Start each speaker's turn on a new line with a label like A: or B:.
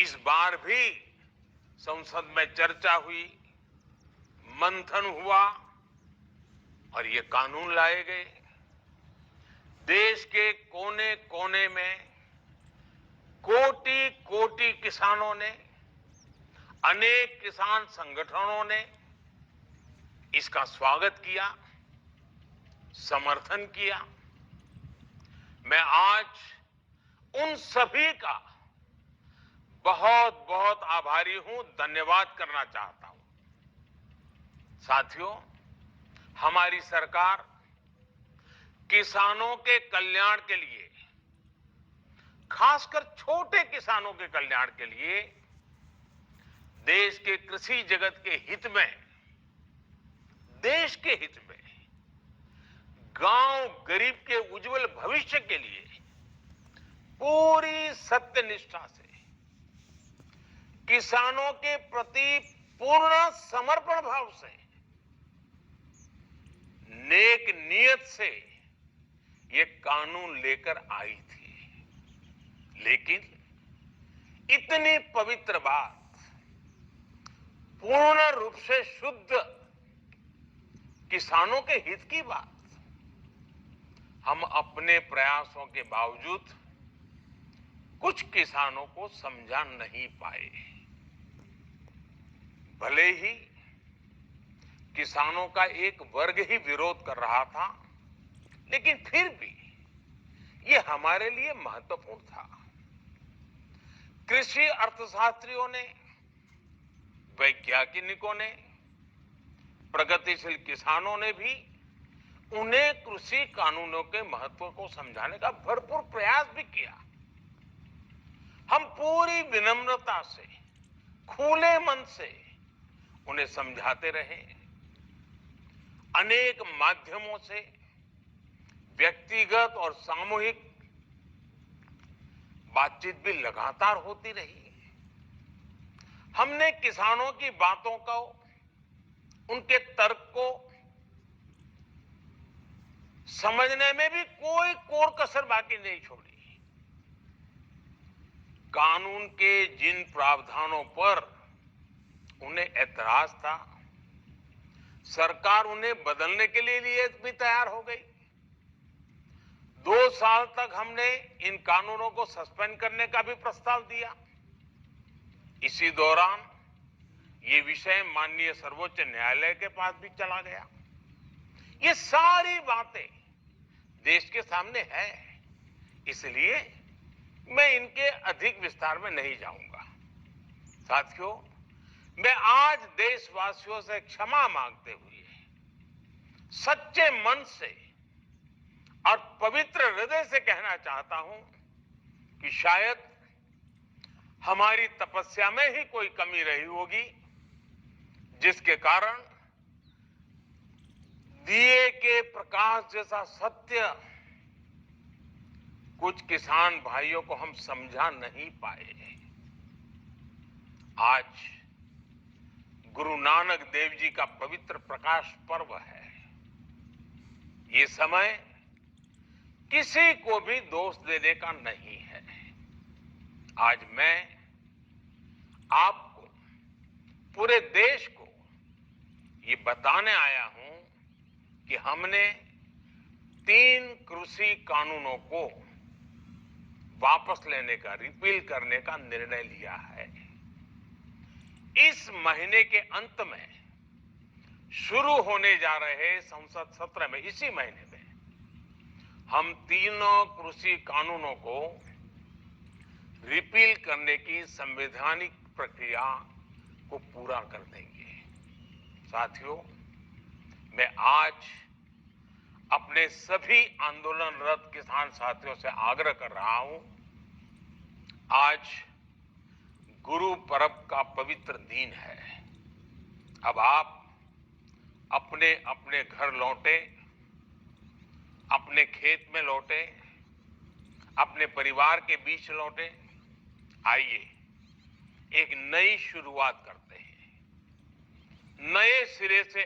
A: इस बार भी संसद में चर्चा हुई, मंथन हुआ और ये कानून लाए गए। देश के कोने कोने में कोटि कोटि किसानों ने, अनेक किसान संगठनों ने इसका स्वागत किया, समर्थन किया। मैं आज उन सभी का बहुत बहुत आभारी हूं, धन्यवाद करना चाहता हूं। साथियों, हमारी सरकार किसानों के कल्याण के लिए, खासकर छोटे किसानों के कल्याण के लिए, देश के कृषि जगत के हित में, देश के हित में, गांव गरीब के उज्जवल भविष्य के लिए पूरी सत्यनिष्ठा से, किसानों के प्रति पूर्ण समर्पण भाव से, नेक नियत से ये कानून लेकर आई थी। लेकिन इतनी पवित्र बात, पूर्ण रूप से शुद्ध किसानों के हित की बात, हम अपने प्रयासों के बावजूद कुछ किसानों को समझा नहीं पाए। भले ही किसानों का एक वर्ग ही विरोध कर रहा था, लेकिन फिर भी ये हमारे लिए महत्वपूर्ण था। कृषि अर्थशास्त्रियों ने, वैज्ञानिकों ने, प्रगतिशील किसानों ने भी उन्हें कृषि कानूनों के महत्व को समझाने का भरपूर प्रयास भी किया। हम पूरी विनम्रता से, खुले मन से उन्हें समझाते रहे। अनेक माध्यमों से व्यक्तिगत और सामूहिक बातचीत भी लगातार होती रही। हमने किसानों की बातों को, उनके तर्क को समझने में भी कोई कोर कसर बाकी नहीं छोड़ी। कानून के जिन प्रावधानों पर उन्हें ऐतराज था, सरकार उन्हें बदलने के लिए भी तैयार हो गई। 2 साल तक हमने इन कानूनों को सस्पेंड करने का भी प्रस्ताव दिया। इसी दौरान ये विषय माननीय सर्वोच्च न्यायालय के पास भी चला गया। ये सारी बातें देश के सामने है, इसलिए मैं इनके अधिक विस्तार में नहीं जाऊंगा। साथियों, मैं आज देशवासियों से क्षमा मांगते हुए सच्चे मन से और पवित्र हृदय से कहना चाहता हूं कि शायद हमारी तपस्या में ही कोई कमी रही होगी, जिसके कारण दिए के प्रकाश जैसा सत्य कुछ किसान भाइयों को हम समझा नहीं पाए। आज गुरु नानक देव जी का पवित्र प्रकाश पर्व है। ये समय किसी को भी दोष देने का नहीं है। आज मैं आपको, पूरे देश को ये बताने आया हूं कि हमने 3 कृषि कानूनों को वापस लेने का, रिपील करने का निर्णय लिया है। इस महीने के अंत में शुरू होने जा रहे संसद सत्र में, इसी महीने में, हम तीनों कृषि कानूनों को रिपील करने की संवैधानिक प्रक्रिया को पूरा कर देंगे। साथियों, मैं आज अपने सभी आंदोलनरत किसान साथियों से आग्रह कर रहा हूं, आज गुरु पर्व का पवित्र दिन है। अब आप अपने अपने घर लौटे, अपने खेत में लौटे, अपने परिवार के बीच लौटे। आइए एक नई शुरुआत करते हैं, नए सिरे से